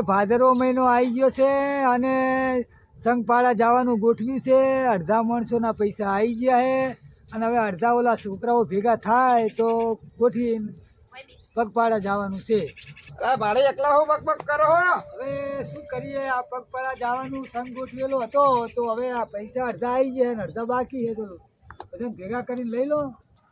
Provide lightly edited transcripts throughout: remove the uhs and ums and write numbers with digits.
ભાદરવો મહિનો આવી ગયો છે અને સંગપાળા જવાનું ગોઠવ્યું છે. અડધા માણસોના પૈસા આવી ગયા છે અને હવે અડધા ઓલા છોકરાઓ ભેગા થાય તો ગોઠવી પગપાળા જવાનું છે. ભાડે એકલા હો બક કરો હો. હવે શું કરીએ, આ પગપાળા જવાનું સંગ ગોઠવેલો હતો તો હવે આ પૈસા અડધા આવી ગયા અને અડધા બાકી છે, તો બધા ભેગા કરીને લઈ લો.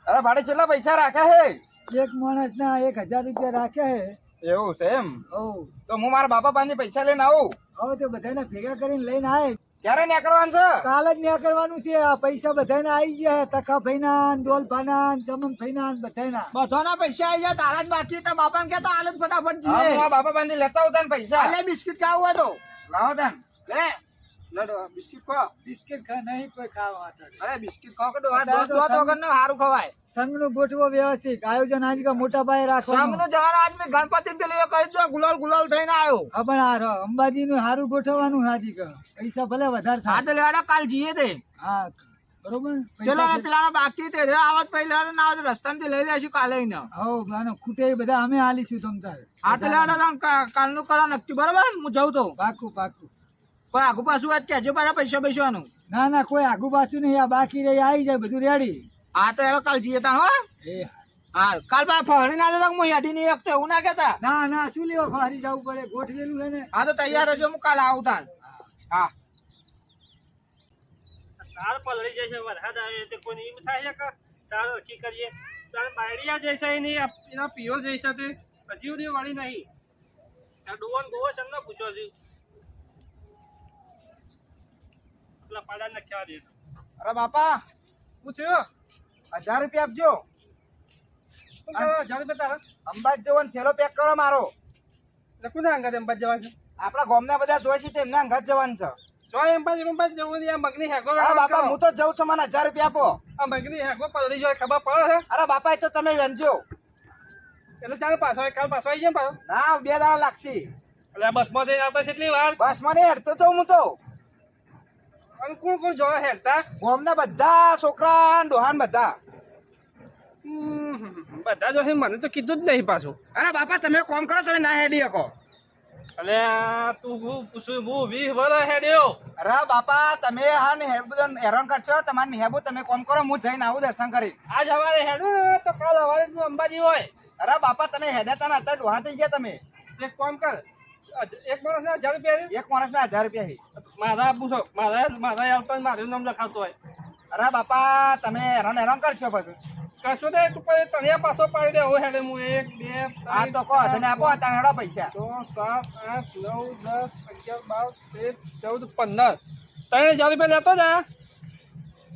અરે ભાડે કેટલા પૈસા રાખ્યા હે? એક માણસના 1000 રૂપિયા રાખ્યા છે. એવું છે એમ? હોવ. તો હું મારા બાપા પાસે પૈસા લઈને આવું. હવે તો બધાને ભેગા કરીને લઈને આય. ક્યારે નીકળવાનું છે? કાલ જ નીકળવાનું છે. આ પૈસા બધાને આવી ગયા, તખા ભાઈના, દોલભાના, ચમન ભાઈના, બધાના. બધાના પૈસા આવી ગયા, તારા જ બાકી. તો બાપાને કહેતો હાલ જ ફટાફટ હા, જઈએ. હું મારા બાપા પાસે લેતા આવતા ને પૈસા. હાલે બિસ્કિટ ખાવું હતો લાવો તાન. લે બિસ્કિટ ખા. બિસ્કિટ નહીં કોઈ ખાવા હતા. અરે બિસ્કિટ ખાવ કે દોસ્ત વગર ને સારું ખવાય. સંઘનું ગોઠવો વ્યવસ્થિત, આયોજન આજ મોટા પાયે રાખવાનું. સંઘનું જવાનું આજ મેં ગણપતિ પેલું એ કરી દો, ગુલાલ થઈને આવ્યો. હા, પણ આ અંબાજીનું સારું ગોઠવવાનું હાજી કહો. પૈસા ભલે વધારે હા થાય. તો લેવાડો, કાલ જઈએ તે. હા, બરોબર. પેલા બાકી તે આવત પહેલા ના આવે રસ્તામાં લઈ લેશું કાલે. હવ આનો ખૂટે એ બધા અમે હાલીશું તમ તારે. હા તો લેવાડો, કાલનું કરવા નક્કી. બરોબર, હું જઉં તો. પાકું પાકું. કોઈ આગુ પાછું વાત કેજો, પાછા પૈસાનું. ના ના, કોઈ આગુ પાછું નહીં. આ બાકી રહી આવી જાય બધું રેડી. હા તો એનો કાલ જઈએ તાણ. હો એ હા, કાલ પા ફરી ના જતા, હું યાદી નહીં એકતો એવું ના કેતા. ના ના, શું લેવા ફરી જવું પડે, ગોઠવેલું છે ને. હા તો તૈયાર રહેજો, હું કાલ આવું તાણ. હા સાર પલળી જાય છે, વરસાદ આવે તો કોઈ એમ થાય છે કે સાર નક્કી કરીએ. તારે બાયડિયા જઈશે નહીં, એના પિયોર જઈશે તે હજી સુધી વાળી નહીં. આ ડોવન ગોવો છે એમને પૂછો છું. પેલા પાડા ને ખ્યાલ દે. અરે બાપા, શું થયો? 1000 રૂપિયા આપજો. શું કરો? જાવ તારા અંબાજી જવાનો થેલો પેક કરો મારો. એટલે કોને અંગાત અંબાજ જવા છે? આપણા ગામના બધા જોઈ છે તેમને અંગાત જવાનું છે. જો અંબાજ જવું નહીં. આ મગની હેગો અરે બાપા, હું તો જઉં છું, મને 1000 રૂપિયા આપો. આ મગની હેગો પલળી જાય ખબર પડે છે. અરે બાપા, એ તો તમે વેચજો. એટલે ચાલો પાછો કાલ પાછો આવી જાય પાછો. ના, 2 દાડા લાગશે. એટલે બસમાં જઈને આવતા છે એટલી વાર. બસ મને હેડતો તો હું તો અને કોણ જોવા હેરતા? ગામના બધા છોકરા ડોહાન બધા. બધા જો મને તો કીધું જ નહીં પાછું. અરે બાપા, તમે કોમ કરો, તમે ના હેડી શકો. અલે તું હું પૂછું, હું 20 વર્ષ હેડ્યો. અરે બાપા, તમે હા ને હેબુદન હેરાન કરશો. તમારે નેહેબુ તમે કોમ કરો, હું જઈને આવું દર્શન કરી. આજ હવારે હેડું તો કાલ હવારે તું અંબાજી હોય. અરે બાપા, તમે હેડ્યા હતા ને અત્યારે ડોહા થઈ ગયા તમે. એક કામ કર, એક માણસ ને 1000 રૂપિયા એક માણસના 1000 રૂપિયા છે. મારા પૂછો, મારા આવતો મારું નામ લખાવતો હોય. અરે બાપા, તમે હેરાન કરશો પછી. કશું દે તું પછી તને પાછો પાડી દે. હવે હેડે હું 1 2 આ તો કહો, તમે આપો અત્યારે હેડો પૈસા. 6 7 8 9 10 11 12 13 14 15 3000 રૂપિયા લેતો જા.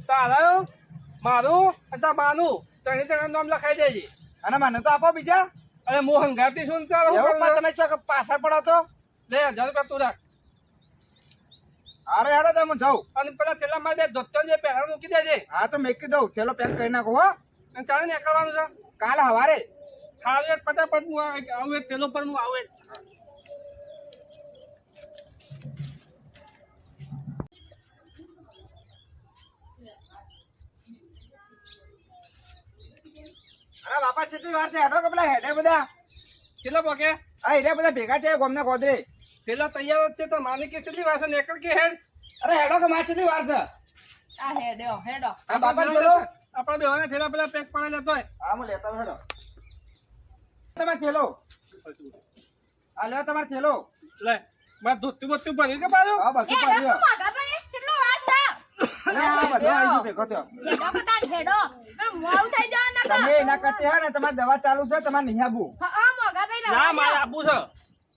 તારા મારું અને તારા બાનું ત્રણે નામ લખાઈ દેજે. અને મને તો આપો બીજા. અરે હું હંગાતી શું ચાલો એવું પણ તમે છો કે પાછળ પડો તો. લે 1000 રૂપિયા તું રાખ. અરે હેડો, તમે હું જાઉં. અને પેલા થેલા માં દે ધોતો જે પહેલા મૂકી દેજે. હા તો મેકી દઉં, ચલો પેક કરી નાખો હો. અને ચાલે ને કરવાનું છે. કાલ સવારે. હા એક ફટાફટ હું આવું, એક થેલો પર હું આવું. અરે બાપા, કેટલી વાર છે? હેડો કે પેલા હેડે બધા. કેટલા પોકે હા, હેડે બધા ભેગા થયા ગામના ગોદરે. થેલા તૈયાર જ છે તો માની કે કેટલી વાર છે નીકળ કે હેડ. અરે હેડો કે માર કેટલી વાર છે? આ હેડો આ બાપા બોલો. આપણા બેવાના થેલા પેલા પેક પાડે લેતો હોય. હા, હું લેતા હેડો. તમારે થેલો. આ લ્યો તમારે થેલો. લે માર ધોતી બોતી ભરી કે પાડ્યો. હા, બધું એ પાડ્યો. રકમ મગાભાઈ કેટલો વાર છે અરે આ બધો આવી ગયો ભેગો થયો. હેડો કટાણ હેડો પણ મોડું થઈ જવા ના તમે એના કરતે હે ને, તમારે દવા ચાલુ છે, તમારે નહીં આપવું. હા મગાભાઈ ના મારે આપવું છે.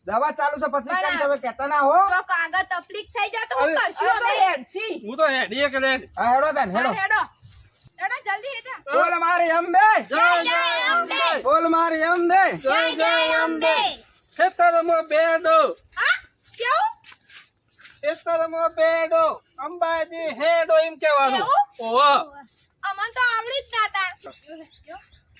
દવા ચાલુ છે પછી કેમ તમે કહેતા ના હો. જો કાગળ તકલીફ થઈ જાય તો હું અરે, કરશું અમે હેડસી હું તો હેડીએ કે હેડ. હા, હેડો તને હેડો. હેડો જલ્દી હેડો બોલ મારી અંબે. જય અંબે બોલ મારી અંબે. જય અંબે ખેતરમાં બેડો, હા કેવું ખેતરમાં બેડો, અંબાજી હેડો એમ કહેવાનું. એવું? ઓહો. અમન તો આવડી જ ના તા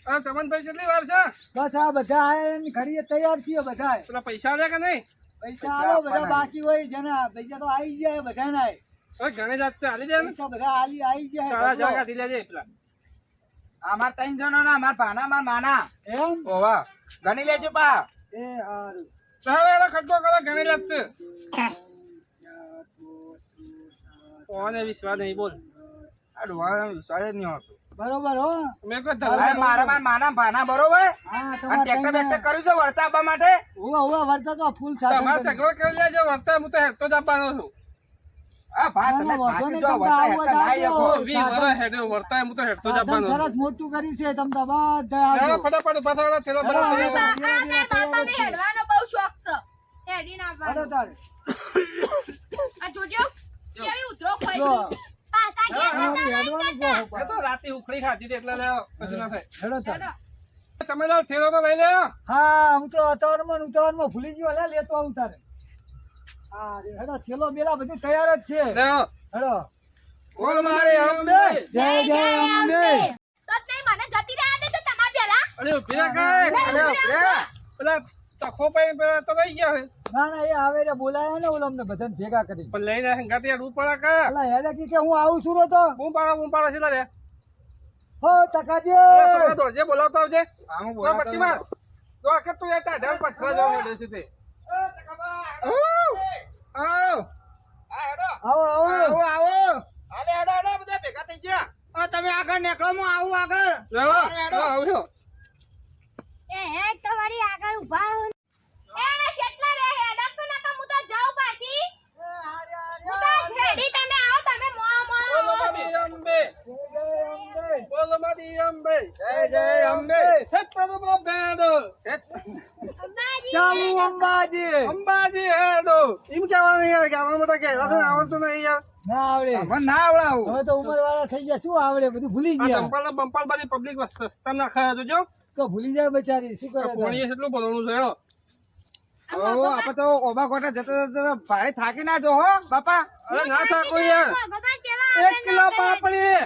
આ ચમનભાઈ કેટલી વાર છે? બસ આ બધા આયા ઘડીએ તૈયાર છીએ બધા. પેલા પૈસા લે કે નહીં? પૈસા આવો, બધા બાકી હોય જેના પૈસા તો આવી જાય બધાના. હવે ઘણી જાત છે હાલી દે ને. પૈસા બધા આવી સારા જાય. કાઢી લેજે પેલા. અમાર 3 જણો ના, અમાર ભાના, અમાર માના. એમ? ઓવા ગણી લેજો પા. એ હારું. તારે ખડકો કરો ઘણી લાગશે કોને વિશ્વાસ નહીં બોલ આ ડોહાનો વિશ્વાસ જ નહીં હોતો. બરોબર હો. મેં કોઈ અરે મારા માના ભાના બરોબર હા આ તમારે ટ્રેક્ટર બેક્ટર કર્યું છે વળતા આપવા માટે. વર્તા તો ફૂલ સાથે તમારે સગવડ કરી લેજો વર્તા હું તો હેઠતો જ આપવાનો છું હા ભા ના, તમે ના, વાંધો થાકી નહીં, જાઓ, તમે વળતા આવો હેઠા ના તો શકો. આવજો. 20 વર્ષ હેઠ્યો વર્તા હું તો હેઠતો જ સાધન આપવાનો સરસ મોટું કર્યું છે તમે તો બધા છું આવજો. ફટાફટ ઉભા થવાના થેલો હેડો, ભરો હેડો. આ તાર બાપાને હેડવાનો બહુ શોખ છે હેડી ના હેડો આવવાનું. તારે. આ જોજો કેવી ઉધરો ખોઈ જો. છે. પાછા ઘેર હા, જતા રહી હેડવાનું જતા. કહો. એ તો રાતે ઉખડી ખાધી હતી એટલે લેવો પછી ના થાય હેડો તારે. હેડો. તમે લાવ થેલો તો લઈ લેવો હા હું તો ઉતાવળમાં ભૂલી ગયો લે લેતો આવું તારે. હા હેડો થેલો બેલા બધું તૈયાર જ છે. લેવો હેડો. બોલ મારી અંબે. જય જય અંબે. તો તે મને જતી રહ્યા દે તો તમાર પેલા અરે ઉભી રાખ કાંઈ. અરે ઉભરે. પેલા તખો પાઈને પેલા તો લઈ ગયા હોય ના ના એ આવે રે બોલાયા ને ઓલા અમને બધાને ભેગા કરી. પણ લઈને હંગાતે હેડવું પડે કા અલા હેડે કી કે હું આવું છું રો તો. બૂમ પાડો છે રે હો તકાજી. છોકરા દોડજે બોલાવતો આવજે હા, હું તો બોલાવતો પટ્ટીમાં તો આ કે તું એ ઢાળ પથરા જેવો હેડે છે તે આવો. આવો આવો. આવો આવો. અરે હેડો હેડો બધા ભેગા થઈ ગયા. હવે તમે આગળ નીકળો હું આવું આગળ. લેવો હેડો. આવ્યો એ હે તમારી આગળ ઊભા હો. એ કેટલા રે હેડો તો નકા હું તો જાઉં પાછી હું તો રેડી તમે આવો તમે મોળા બોલો મોળા મારી અંબે બોલો મારી અંબે જય જય અંબે. છત્રનો બેડો ચાલુ અંબાજી. અંબાજી હેડો એમ કહેવાનું યાર કહેવા માટે કહેવા તો આવડતું નહીં યાર ના આવડે. મને ના આવડાવું. હવે તો ઉંમર વાળા થઈ ગયા શું આવડે બધું ભૂલી આ ગયા. ચંપલ બંપલ બધી પબ્લિક રસ્તા નાખે જોજો તો ભૂલી જાય બચારી શું કરે કોણીએ કેટલું બોલવાનું છે હેડો ઓ આપણે તો ઓબા કોટા જતા જતા ભારે થાકી ના જો હો બાપા. અરે ના થાકો યાર ગોગા શેલા 1 કિલો પાપડી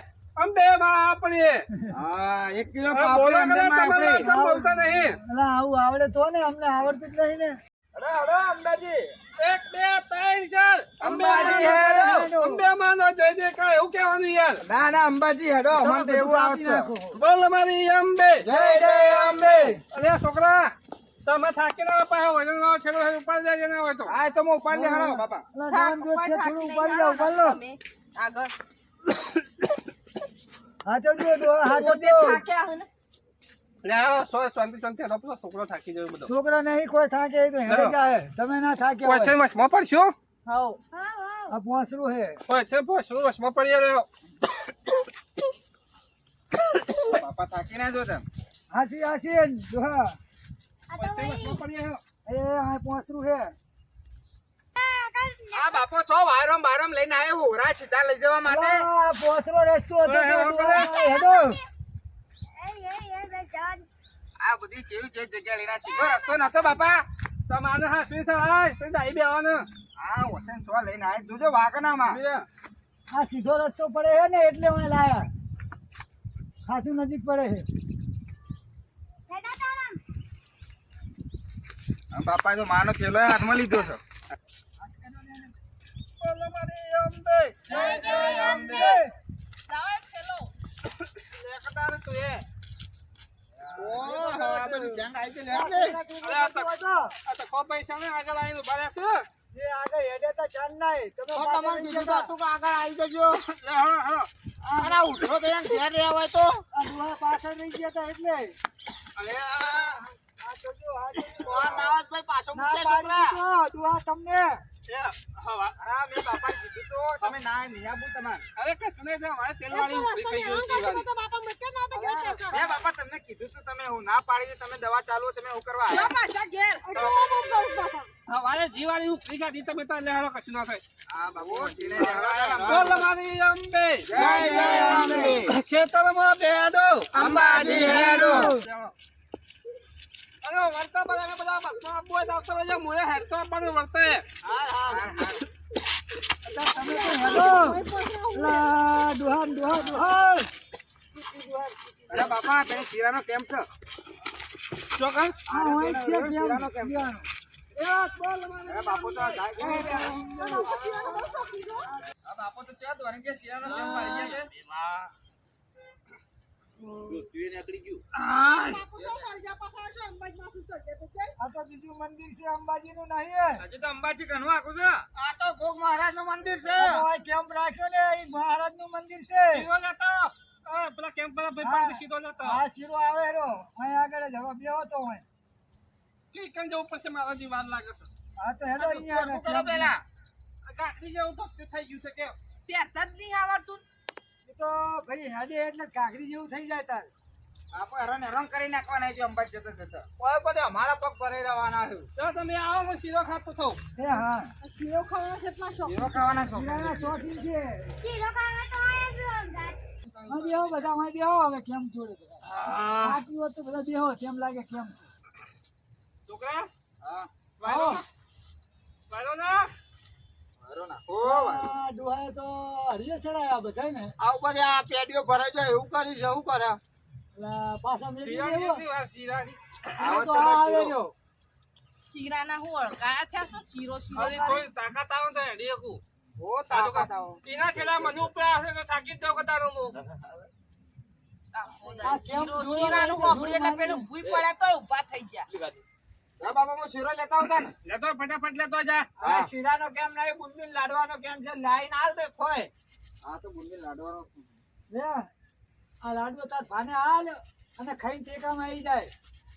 અંબે પાપડી હા 1 કિલો અરે પાપડી બોલો અંદર કરે માં તમારે આપણી. ચમ બોલતા નહીં અલા આવું આવડે તો ને અમને આવડતું જ નહીં ને. હેડો હેડો અંબાજી. 1 2 3 4 અંબાજી હેડો. અંબે માનો જય જયકાર એવું કહેવાનું યાર ના ના અંબાજી હેડો અમને તો એવું આવે છે. બોલ મારી અંબે જય જય અંબે. અરે છોકરા તમે થાકી ના પાહો હોય ના છેડો ઉપર જાય ના હોય તો આ તો હું ઉપાડી લે હેડો બાપા. અલા જાન જો છે થોડું ઉપાડી જાવ ઉપાડ લો. આગળ હાચો જો હાચો જો. થાક્યા હું લે આવો શાંતિ શાંતિ હેડો પેલો છોકરો થાકી ગયો બધો છોકરા નહીં કોઈ થાકે એ તો હેડે જાય. તમે ના થાક્યા કોઈ છે હોય. મસમાં પડશું હો આ પોસરું હે. કોઈ છે શું મસમાં પડી રહ્યો બાપા થાકી ના જો તમે. હાસી હાસી જો હા. આ તો મસમાં પડી રહ્યો એ આ પોસરું હે. આ બાપો છો વાયરમ બાયરમ લઈને આવ્યો હોરા સીધા લઈ જવા માટે. આ પોસરો રસ્તો હતો હેડો. આ બધી જેવી જે જગ્યા લઈને આ સીધો રસ્તો નતો બાપા. તમારે હા શું થાય તો ડાઈ બેવાનું આ વસન છો લઈને આવ્યો જોજો વાગનામાં. આ સીધો રસ્તો પડે હે ને એટલે હું લાયા. ખાસું નજીક પડે હે. આ બાપા તો માનો થેલો હાથમાં લીધો છે. બોલો મારી અંબે જય જય અંબે. લેકતાર તું એ ઓહો આ બધું ગેંગ આવી છે લે આ તો કો પૈસા ને આગળ આવીને ઉભા રહેશે જે આગળ હેડે તો ચાલ નાય. તમે તો પાછળ તમારે નહીં કીધું જતા. તો હતું કે આગળ આવી જજો. લે હા હા અને આ ઉઠો તો એમ ઘેર રહ્યા હોય તો. આ ડોહા પાછળ નહીં ગયા તા એટલે. અરે આ જોજો, આ જોજો. આ નાવાજભાઈ પાછો ના મૂકે પાડી છોકરા. દીધો, ડોહા તમને. એ હવા હા મેં બાપાને કીધું તો તમે ના નહીં આપું તમારે. અરે કે તને જે મારે તેલવાળી ઉભરી થઈ ગઈ છે વાળી મેં બાપા તમને કીધું તો તમે હું ના પાડી દે, તમે દવા ચાલુ તમે હું કરવા આવ્યા. હા વાળે જીવાળી ઉભરી ગાડી તમે તો લે હાલો કશું ના થાય હા બાપુ જીને રહેવા. બોલ મારી અંબે જય જય અંબે. ખેતરમાં બેડો અંબાજી હેડો. અરે વર્તા બધા બસમાં બોય આવતો રહેજો મોએ હેડતો આપવાનું વર્તે તમે તો હેડો. લા, ડોહા, ડોહા, ડોહા. અરે બાપા પેલી શીરાનો કેમ છે? ચોકન આ હોય છે કેમ? શીરાનો કેમ? શિયાળો. અરે બાપુ તો આ ગાય ગાય આ બાપુ તો ચા દ્વારા કે શીરાનો કેમ મારી ગયા છે? આ તો બીજું મંદિર છે અંબાજીનું નહીં. હજી તો અંબાજી ઘણું આખું છે. આ તો ગોગ મહારાજ નું મંદિર છે. આ તો આ કેમ્પ રાખ્યો ને એ મહારાજનું મંદિર છે. સીધો જતો. પેલા કેમ્પ વાળા ભાઈ પાસે સીધો જતો. આ શીરો આવે હેરો અહીં આગળ જ હવે બેહો તો હોય. કી કઈ જવું પડશે મારા જી વાર લાગે છે. આ તો હેડો અહીંયા સરખું કરો પેલા. આ કાકડી જેવું તો થઈ ગયું છે કેમ? એ તો ભાઈ હેડે એટલે કાકડી જેવું થઈ જાય તાર. આપણે હેરાન કરી નાખવાના છે અંબાજી જતા જતા. કોઈ બધે અમારા પગ ભરાઈ રહેવાના છે. તો તમે આવો હું શીરો ખાતો થઉં. એ હા શીરો ખાવાના છો. શીરાના શોખીન છે. શીરો ખાવા તો આયા છો અંગાત. માં બેહો બધા માં બેહો હવે કેમ જોડે બધા. આટલું હોત તો બધા બેહો કેમ લાગે કેમ છે. છોકરા હા. વાયરો વાયરો ના વારો નાખો. આ ડોહાએ તો હરિયે ચડાયા બધાય ને. આવું બધે આ પેડીઓ ભરાઈ જાય એવું કરી છે એવું કરે. એટલે પાછા મેલી શીરાની દેવો. શું આ શીરાની? આ તો આ આવે રહ્યો. શીરાના હું અળગાયા થયા છો શીરો શીરો હજી કોઈ તાકાત આવે તો હેડી શકું. ઓ તાકાત આવો. એના છેલ્લા મને ઉપર આવશે તો થાકી જ જાવ કતારો હું. આ કેમ શીરો જોયો શીરાનું એટલે હોભળ્યું એટલે જોયું પેલું ભૂઈ પડ્યા તોય ઊભા થઈ ગયા. જા બાબા હું શીરો લેતા આવતા ને. લેતો ફટાફટ લેતો જા. આ શીરાનો કેમ નહીં બુંદી લાડવાનો કેમ છે લાઈન આલ દે ખોય. હા તો બુંદી લાડવાનો. લે આ લાડવો તાર ભાને હાલ અને ખાઈને ટેકામાં આવી જાય.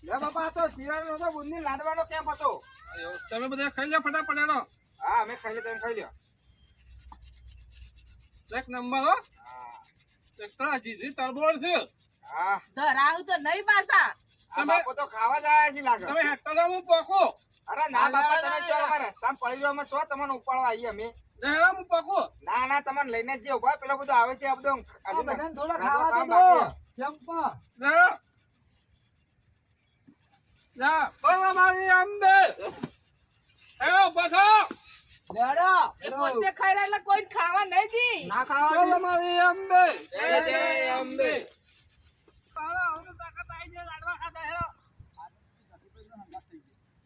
લે બાપા આ તો શીરાનો તો બુંદી લાડવાનો કેમ હતો. તમે બધા ખાઈ લો ફટાફટ હેડો. હા અમે ખાઈ લે તમે ખાઈ લ્યો. એક નંબર હો. એક તો આ જીજી તરબોળ છે. હા ધરાવું તો નહીં પાછા. આ બાપો તો ખાવા જ આયા છે લાગે. તમે હેડતો જાઓ હું પોખો. અરે ના બાપા તમે ચો અમારા રસ્તામાં પડી જાવ અમે છો તમને ઉપાડવા આવીએ અમે. હેડો હું પોખો. ના ના તમને લઈને જ જે ઉભા પેલો બધો આવે છે આ બધો આ બધાને થોડા ખાવા ખાવા કામ દો. બાકી. જંપા. જા. જા. બોલો મારી અંબે. હેડો પાછો. લેડો. એ પોતે ખાઈ રહ્યા એટલે કોઈ ખાવા નહીં દી. ના ખાવા બોલો દે. મારી અંબે. જય જય અંબે. હાલો, હવે તો તાકાત આવી જાય લાડવા ખાતા હેડો.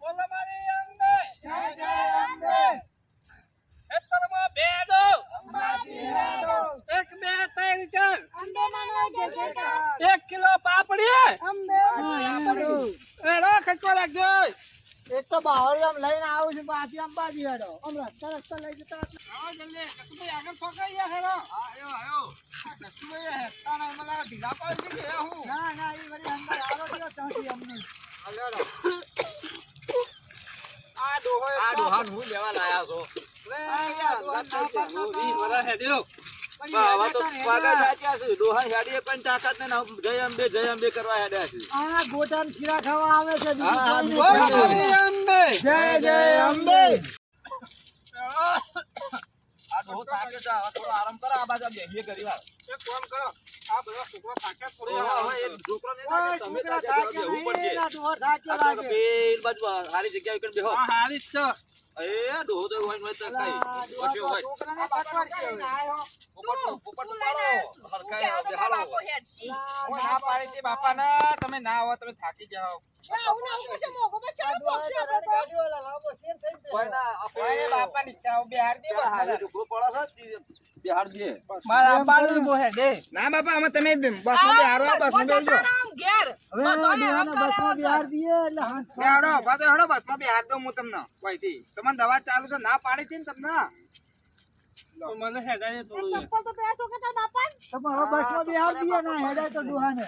બોલો મારી અંબે. જય જય અંબે. હેતરમાં બેડો. અંબાજી હેડો. એક બે ત્રણ ચાર. અંબે માનો જય જયકાર. 1 કિલો પાપડી. અંબે હેડો. હેડો ખટકો રાખજો. એક તો બાવળિયામ લઈને આવું છું પાછી અંબાજી હેડો. હમણાં રસ્તા લઈ જતા આવો જલ્દી. કસુભાઈ આગળ ઠોકાઈ ગયા હેડો. ઢીલા પડી છે કે હું ના ના એ વળી અંદર આવો છો ત્યાંથી અમને. આ ડોહો આ ડોહાન હું લેવા લાયા છો. લે, આ ડોહા ના પાડતા વીસ વરસ હેડ્યો. આવા તો પાગા જાત્યા છે. ડોહાન હેડીએ પણ તાકાત ને જય અંબે કરવા હેડ્યા છે. આ ગોટાન શીરા ખાવા આવે છે બીજું હા, કોઈ નહીં. બોલો મારી અંબે. જય જય અંબે. આ ડોહો થાક્યો છે. હવે થોડો આરામ કરો. આ બાજુ બેહીએ ઘડી વાર. એક કામ કરો. આ બધા છોકરો થાક્યા થોડી હવે આરામ એ કરો. છોકરો ને ઓય, તમે છોકરા તાક્યા થાક્યા બેહવું પડશે. નહીં, આ ડોહો થાક્યો આ તો લાગે. પેલ બાજુ હારી જગ્યાએ કરીને બેહો. આ હારી જ છે. એ ડોહો તો હોય ને હોય તો કઈ. આ ડોહા કશું તો હોય. છોકરાને પકડશે હવે. પોપટ તું પાડો. લઈને આવ્યો છું. તું હરખાઈ કહેતો તો બેહાડો. બાપો હેડશી. હું ના પાડી હતી બાપાના. તમે ના આવો તમે થાકી જાઓ. આવું ના આવું પછી મોગો પછી આ આવું ડોહાને પક્ષી આપણે તો. ગાડીઓ લાવો, શેર થઈ જાય. કોઈ ના કોઈ આપણે બાપાની ઈચ્છા બિહાર દે બસ હારે ઢોકળો પડે છે બિહાર દે. મારા આબાનું બહુ હેડે. ના બાપા અમે તમે બસમાં આવો, બેહારો બસમાં બસમાં બેહજો. જતા રહો આમ ઘેર. હવે બધાને આમ ડોહાને બસમાં કરાવો બિહાર તો. દઈએ એટલે હાથ બેહાડો બાતો હેડો બસમાં બેહાર દઉં હું તમને કોઈથી. તમને દવા ચાલુ છે ના પાડી હતી ને તમને. તો મને હેડાય થોડું. ચપ્પલ તો પહેરશો કે તારા બાપા? તમે હવે બસમાં બિહાર દઈએ ના હેડાય તો ડોહાને.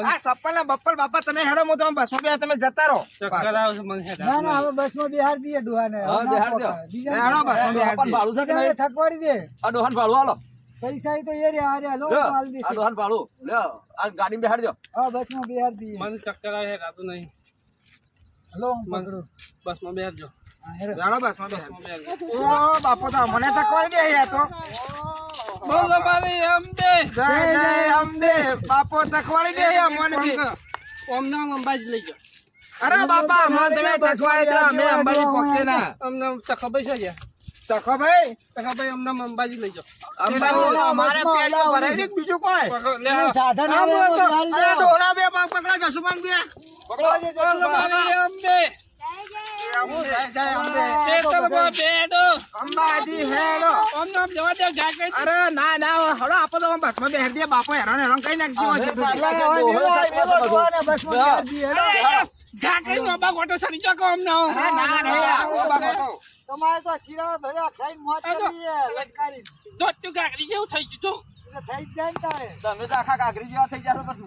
આ સપ્પલ ને બપ્પલ બાપા તમે હેડો હું તમે બસમાં બેહાર તમે જતા રહો. ચક્કર આવે છે મને ના હેડાય. ના હવે બસમાં બિહાર દઈએ ડોહાને. હા, હવે ના બિહાર દો. પકડાય. બીજા હેડો બસમાં બેહાર દે. બીજાને થકવાડી દે. આ ડોહાન ભાડું હાલો. પૈસા ઈ તો એ રહ્યા હારે લો હાલ દેશે. આ ડોહાન ભાડું લ્યો. આ ગાડી બેહાડ દો. હા બસમાં બિહાર દઈએ. મને ચક્કર આવે હેડાતું નહીં. હલો હું પકડું. બસમાં બેસજો. હા, હેરો. હેડો બસમાં બેહાર બસમાં દે. બેસજો. ઓ બાપો તો મને તકવાડી દે યાર તો. બોલો મારી અંબે. જય જય અંબે. બાપો તકવાડી દે યાર મને બી. ઓમ નામ અંબાજી લઈ જાઓ. અરે બાપા મને તમે તકવાડી દો અમે અંબાજી પહોંચે ના. અમને તખભાઈ છે જ્યાં. તકો ભાઈ તખભાઈ અમને અંબાજી લઈ જાઓ. અંબાજી અમારે પેટ ભરાઈ દે બીજું કોઈ. પકડો, લે કોઈ આવો. સાધન હા, આવે બોલો તો તો. ગાડી અરે જાઓ. ડોલા બે પગ પકડા જસુમાન બે. પકડો. બોલો મારી અંબે. જય જય ખેતરમાં બેઠો. અંબાજી હેડો. આમ નામ જવા દે, જા કઈ. અરે ના ના હળો આપો તો બસમાં બેહર દે બાપો હેરાન કઈ નાખજો જા કઈ બાબા ગોટો સડી જાવ આમ ના. ના ના તમારે તો શીરા ભર્યા ખાઈને મોજ કરવી છે, લટકારી. તો તું ગાગરી જેવું થઈ ગયું. એટલે થઈ જ જાય ને તારે. તમે તો આખા કાગરી જેવા થઈ જશો પણ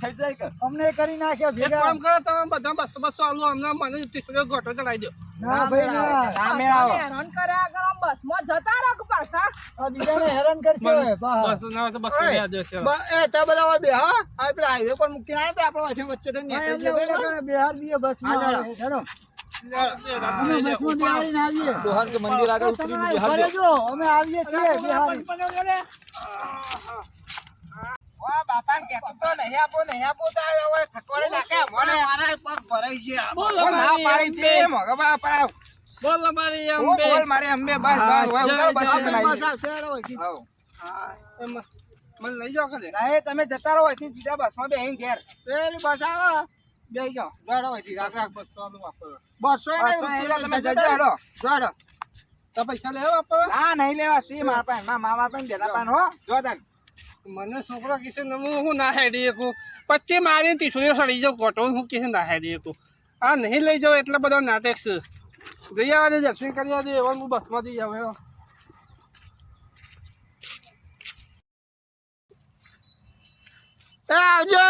થઈ જાય કે અમને કરી નાખ્યા એક ભેગા. કામ કરો તમે બધા બસો બસો આલો હમણાં મને તીસરો ગોટો ચડાવી દો. ના ભાઈ ના. ના મેળાવો હેરાન કર્યા કરો બસમાં જતા રહો કે પાછા આ બીજાને હેરાન કરશે બહાર. બસો ના હોય તો બસો યાદ હશે. એ તે બધા હોય બે હા આ પેલા હાઈવે પર મૂકીને આવે આપણે વચ્ચે વચ્ચે બિહાર દીએ બસમાં હેડો. અમે બસમાં બિહારીને આવીએ. દોહન કે મંદિર આગળ ઉતરીને તમે બિહાર ઘરે જો અમે આવીએ છીએ બિહારી. વાહ બાપા ને કહેતો તો નહીં આપો તો હવે થકોડે નાખે મને મારા પગ ભરાઈ છે બોલો ના મારી પાડી અંબે. છે મગબા પડાવ બોલો મારી ઓ અંબે. બોલ મારી અંબે બસ બસ હવે ઉતારો બસ આપણે માં બસ આવશે, હેડો અહીંથી. એમાં મને લઈ જાઓ કરે. નહીં તમે જતા રહો અહીંથી સીધા બસમાં બેહીને ઘેર પેલી બસ આવે બેસી જાઓ હેડો અહીંથી રાખ રાખ. બસો આલો વાપરો. 200 તમે જજો હેડો હેડો. તો પૈસા લેવા વાપરો. હા નહીં લેવા સી મારા પાસે મામા પાસે દેતા પાન હો જો તાન મને છોકરો કહેશે ને હું ના હેડી શકું. પછી મારી તીસરીઓ સડી જાઉં ગોટો હું કહેશે ના હેડી શકું. આ નહીં લઈ જાઉં એટલે બધો નાટક છે. જઈ આવવા દે, દર્શન કરી આવવા દે. એવા હું બસમાં જઈ આવે. એ આવજો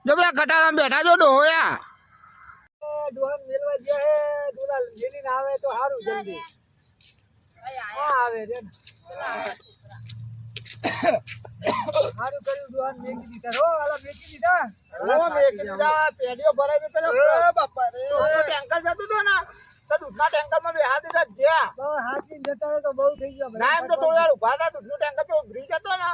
જો પેલા ખટારામાં બેઠા છો ડોયા. ડોહન મેલવા ગયા હે દુલા મેલીને આવે તો સારું જલ્દી. હા આવે રે સારું કર્યું ડોહન મેકી દીધા હો આલા મેકી દીધા. ઓ મેકી દીધા પેડીઓ ભરાઈ ગઈ પેલો બાપા રે ટેન્કર જતું તો ને તો દૂધના ટેન્કરમાં બેહા દીધા જ્યાં બહુ હાચી જતા રહે તો બહુ થઈ ગયો. ના એમ તો થોડી વાર ઉભા હતા દૂધનું ટેન્કર તો બ્રિજ હતો ને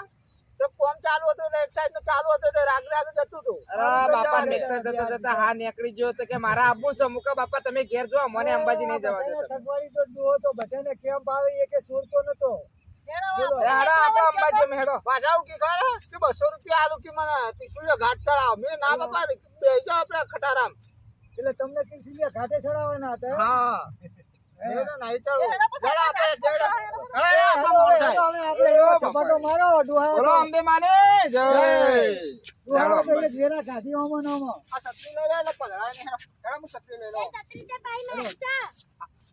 તો કોમ ચાલુ હતું એટલે એક સાઈડ ચાલુ હતું તો રાગ રાગ જતું હતું. અરે બાપા જતા જતા હા નીકળી ગયો તો કે મારા આબુ છે મુકા બાપા તમે ઘેર જો મને અંબાજી નહીં જવા દેતા થકવાડી તો ડોહો તો બધાને કેમ્પ આવે એ કે સુરતો નતો. હેડો આપો અંબાજી અમે હેડો પાછા આવું કી ખરે કે 200 રૂપિયા આલુ કે મને ત્રિશુલિયા ઘાટ ચડાવ. મેં ના બાપા બેજો આપણે ખટારામ એટલે તમને ત્રિશુલિયા ઘાટે ચડાવવાના હતા. હા એ તો નહીં ચડો જરા આપણે ચપાટો મારો ડોહા. બોલો અંબે માને જય ડોહા તો એક વેરા કાઢી ઓમો નોમો. આ સત્રી લઈ લે એટલે પધરાય ને હેડો હું સત્રી લઈ લઉં. સત્રી તે પાઈ મે હસા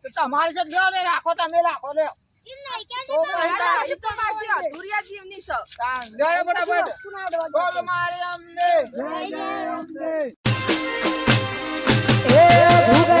તો તમારી છે જો લે રાખો તમે રાખો લે. કેમ નહીં કે તો મહિના એ તો માસી અધૂરિયા જીવની છે. જય ફટાફટ બોલ મારી અમ્મે જય જય અમ્મે. એ ભૂખ